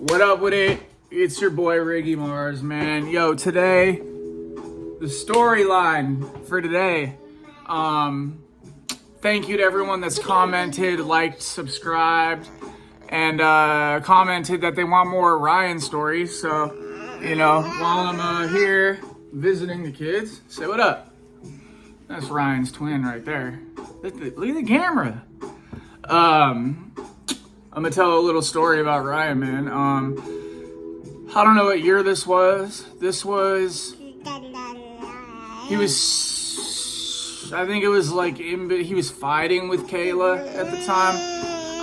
What up with it? It's your boy Riggy Marz, man. Yo, today, the storyline for today. Thank you to everyone that's commented, liked, subscribed, and commented that they want more Ryan stories. So, you know, while I'm here visiting the kids, say what up. That's Ryan's twin right there. Look at the camera. I'm gonna tell a little story about Ryan, man. I don't know what year this was. I think it was like, he was fighting with Kayla at the time.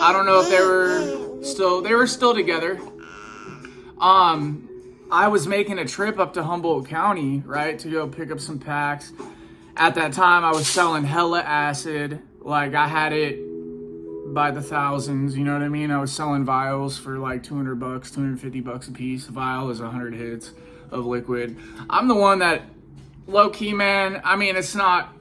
I don't know if they were still together. I was making a trip up to Humboldt County, right, to go pick up some packs. At that time, I was selling hella acid. Like, I had it by the thousands, you know what I mean? I was selling vials for like $200, $250 a piece. A vial is 100 hits of liquid. I'm the one that, low-key, man, I mean, it's not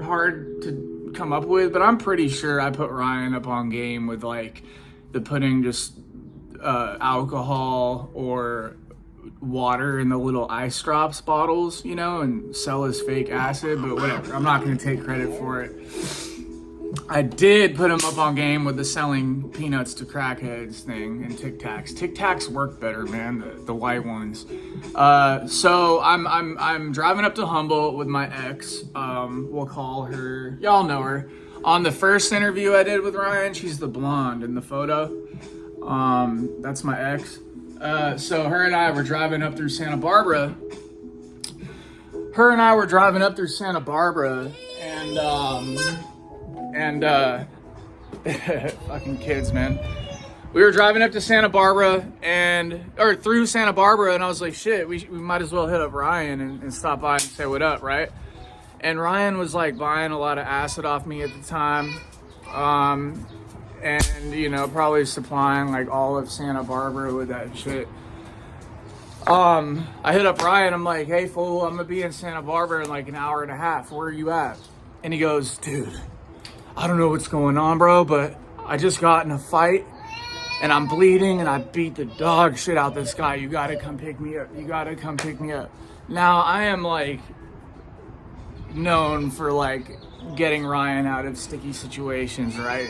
hard to come up with, but I'm pretty sure I put Ryan up on game with like the putting just alcohol or water in the little ice drops bottles, you know, and sell his fake acid, but whatever. I'm not going to take credit for it. I did put him up on game with the selling peanuts to crackheads thing and Tic Tacs. Tic Tacs work better, man, the white ones. So I'm driving up to Humboldt with my ex. We'll call her, y'all know her. On the first interview I did with Ryan, she's the blonde in the photo. That's my ex. So her and I were driving up through Santa Barbara. And fucking kids, man. We were driving up to Santa Barbara or through Santa Barbara, and I was like, shit, we might as well hit up Ryan and stop by and say what up, right? And Ryan was like buying a lot of acid off me at the time. And, you know, probably supplying like all of Santa Barbara with that shit. I hit up Ryan, I'm like, hey fool, I'm gonna be in Santa Barbara in like an hour and a half. Where are you at? And he goes, dude, I don't know what's going on, bro, but I just got in a fight and I'm bleeding and I beat the dog shit out this guy. You gotta come pick me up. Now, I am like known for like getting Ryan out of sticky situations, right?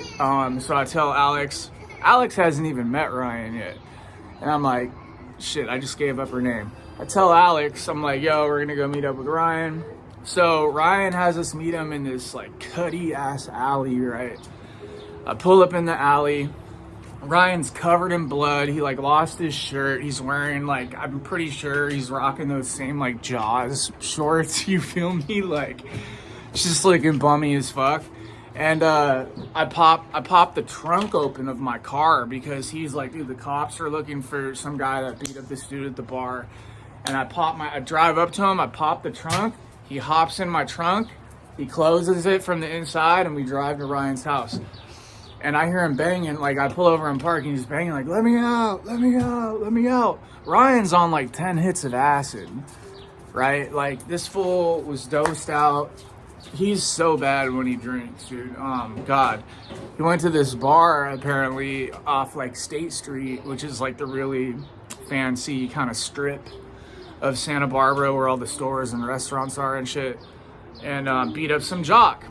So I tell Alex hasn't even met Ryan yet. And I'm like, shit, I just gave up her name. I tell Alex, I'm like, yo, we're gonna go meet up with Ryan. So Ryan has us meet him in this like cutty ass alley, right? I pull up in the alley. Ryan's covered in blood. He like lost his shirt. He's wearing like, I'm pretty sure he's rocking those same like Jaws shorts. You feel me? Like, it's just looking bummy as fuck. And I pop the trunk open of my car because he's like, dude, the cops are looking for some guy that beat up this dude at the bar. And I drive up to him. I pop the trunk. He hops in my trunk, he closes it from the inside, and we drive to Ryan's house. And I hear him banging, like I pull over and park, and he's banging like, let me out. Ryan's on like 10 hits of acid, right? Like this fool was dosed out. He's so bad when he drinks, dude. God. He went to this bar apparently off like State Street, which is like the really fancy kind of strip of Santa Barbara where all the stores and restaurants are and shit, and beat up some jock.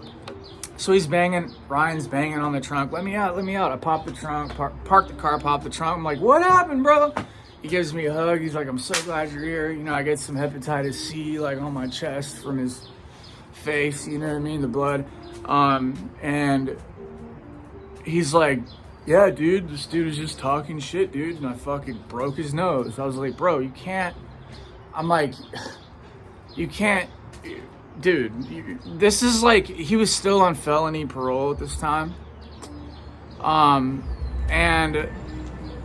So Ryan's banging on the trunk, let me out. I pop the trunk, park the car, pop the trunk. I'm like, what happened, bro? He gives me a hug. He's like, I'm so glad you're here. You know, I get some hepatitis C like on my chest from his face, you know what I mean, the blood. And he's like, yeah, dude, this dude is just talking shit, dude, and I fucking broke his nose. I was like, bro, you can't. I'm like, you can't, dude, this is like, he was still on felony parole at this time. And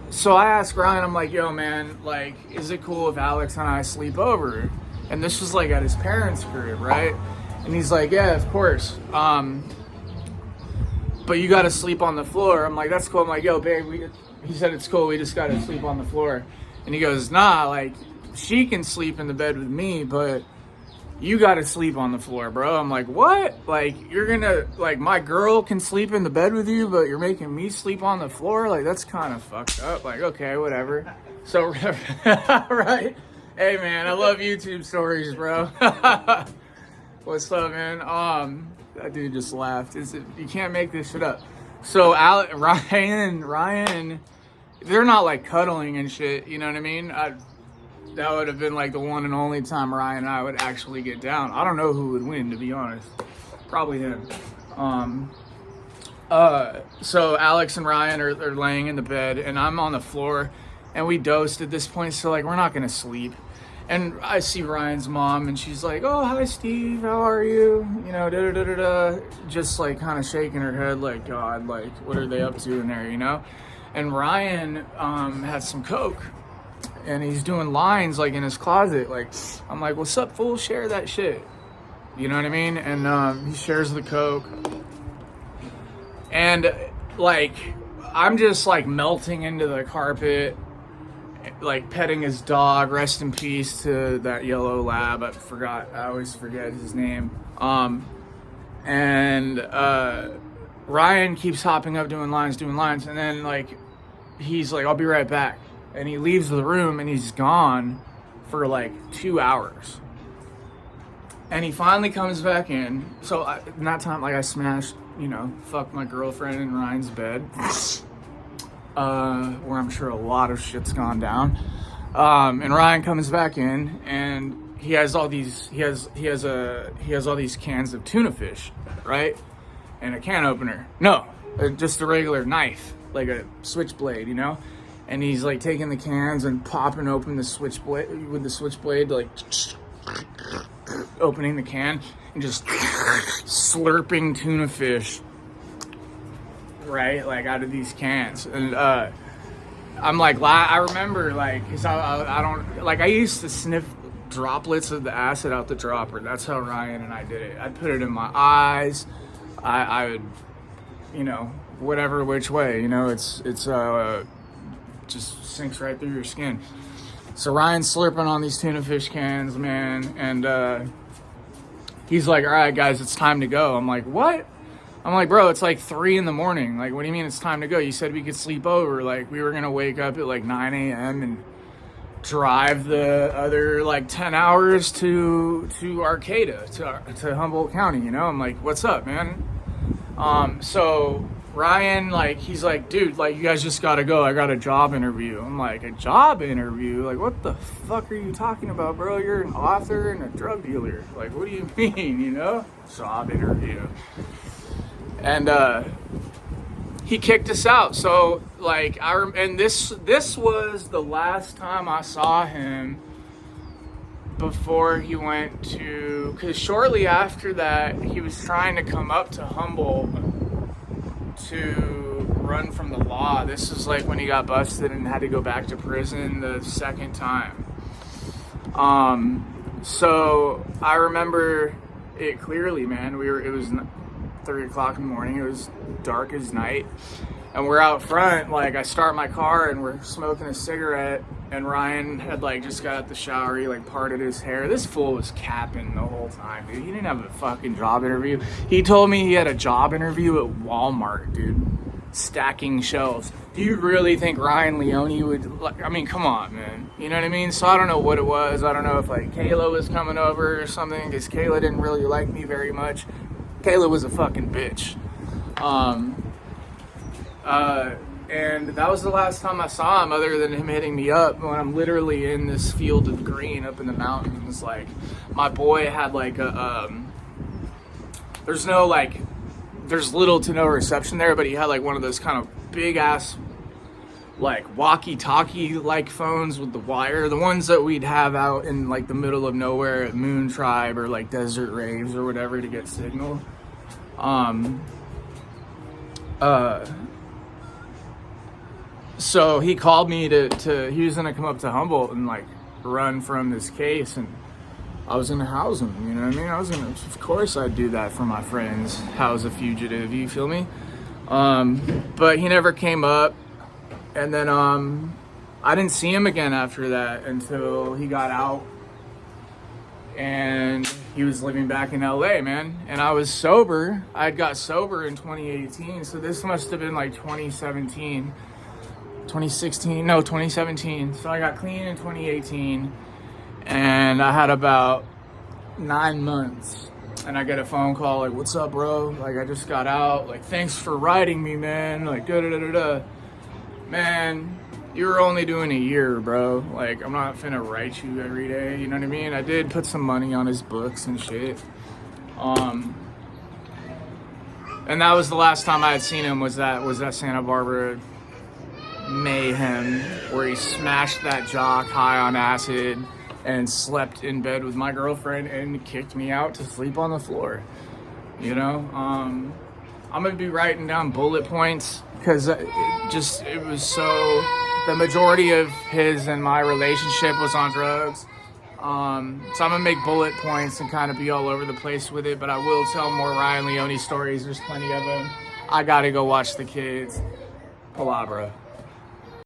so I asked Ryan, I'm like, yo, man, like, is it cool if Alex and I sleep over? And this was like at his parents' crib, right? And he's like, yeah, of course. But you gotta sleep on the floor. I'm like, that's cool. I'm like, yo, babe, he said it's cool, we just gotta sleep on the floor. And he goes, nah, like, she can sleep in the bed with me, but you gotta sleep on the floor, bro. I'm like, what? Like, you're gonna, like, my girl can sleep in the bed with you, but you're making me sleep on the floor? Like, that's kind of fucked up. Like, okay, whatever. So, right? Hey, man, I love YouTube stories, bro. What's up, man? That dude just laughed. You can't make this shit up. So, Ryan, they're not, like, cuddling and shit, you know what I mean? That would have been like the one and only time Ryan and I would actually get down. I don't know who would win, to be honest. Probably him. So Alex and Ryan are laying in the bed, and I'm on the floor, and we dosed at this point, so like we're not gonna sleep. And I see Ryan's mom, and she's like, "Oh, hi Steve, how are you?" You know, da da da da, just like kind of shaking her head, like, God, like what are they up to in there, you know? And Ryan had some coke. And he's doing lines like in his closet. Like, I'm like, "What's up, fool? Share that shit." You know what I mean? And he shares the coke. And like, I'm just like melting into the carpet, like petting his dog. Rest in peace to that yellow lab. I always forget his name. And Ryan keeps hopping up doing lines. And then like, he's like, "I'll be right back." And he leaves the room and he's gone for like 2 hours. And he finally comes back in. So in that time, like I smashed, you know, fucked my girlfriend in Ryan's bed. Where I'm sure a lot of shit's gone down. And Ryan comes back in and he has all these all these cans of tuna fish, right? And a can opener. No, just a regular knife, like a switchblade, you know? And he's like taking the cans and popping open the switchblade with the switchblade, like opening the can and just slurping tuna fish, right? Like out of these cans. And I'm like, I remember like, cause I don't, like I used to sniff droplets of the acid out the dropper. That's how Ryan and I did it. I'd put it in my eyes. I would, you know, whatever which way, you know, it's just sinks right through your skin. So Ryan's slurping on these tuna fish cans, man, and he's like, "All right, guys, it's time to go." I'm like, "What?" I'm like, "Bro, it's like 3 a.m. Like, what do you mean it's time to go? You said we could sleep over. Like, we were gonna wake up at like 9 a.m. and drive the other like 10 hours to Arcata, to Humboldt County, you know?" I'm like, "What's up, man?" So Ryan, like, he's like, "Dude, like, you guys just gotta go. I got a job interview." I'm like, "A job interview? Like, what the fuck are you talking about, bro? You're an author and a drug dealer. Like, what do you mean, you know? Job interview." And he kicked us out. So, like, and this was the last time I saw him before he went to, because shortly after that, he was trying to come up to Humboldt to run from the law. This is like when he got busted and had to go back to prison the second time. So I remember it clearly, man. It was 3 o'clock in the morning. It was dark as night. And we're out front, like I start my car and we're smoking a cigarette, and Ryan had like just got out the shower. He like parted his hair. This fool was capping the whole time, dude. He didn't have a fucking job interview. He told me he had a job interview at Walmart, dude, stacking shelves. Do you really think Ryan Leone would, like, I mean, come on, man. You know what I mean? So I don't know what it was. I don't know if like Kayla was coming over or something, because Kayla didn't really like me very much. Kayla was a fucking bitch. And that was the last time I saw him, other than him hitting me up when I'm literally in this field of green up in the mountains. Like, my boy had like there's little to no reception there, but he had like one of those kind of big ass like walkie-talkie like phones with the wire, the ones that we'd have out in like the middle of nowhere at Moon Tribe or like Desert Raves or whatever to get signal. So he called me to he was gonna come up to Humboldt and like run from this case, and I was gonna house him, you know what I mean? Of course I'd do that for my friends, house a fugitive, you feel me? But he never came up, and then I didn't see him again after that until he got out and he was living back in LA, man. And I was sober. I got sober in 2018, so this must have been like 2017. 2017. So I got clean in 2018, and I had about 9 months, and I get a phone call like, "What's up, bro? Like, I just got out. Like, thanks for writing me, man. Like, da da da da. Man, you were only doing a year, bro. Like, I'm not finna write you every day. You know what I mean? I did put some money on his books and shit. And that was the last time I had seen him. Was that Santa Barbara mayhem where he smashed that jock high on acid and slept in bed with my girlfriend and kicked me out to sleep on the floor. You know, I'm gonna be writing down bullet points because it was so, the majority of his and my relationship was on drugs. So I'm gonna make bullet points and kind of be all over the place with it, but I will tell more Ryan Leone stories. There's plenty of them. I gotta go watch the kids. Palabra.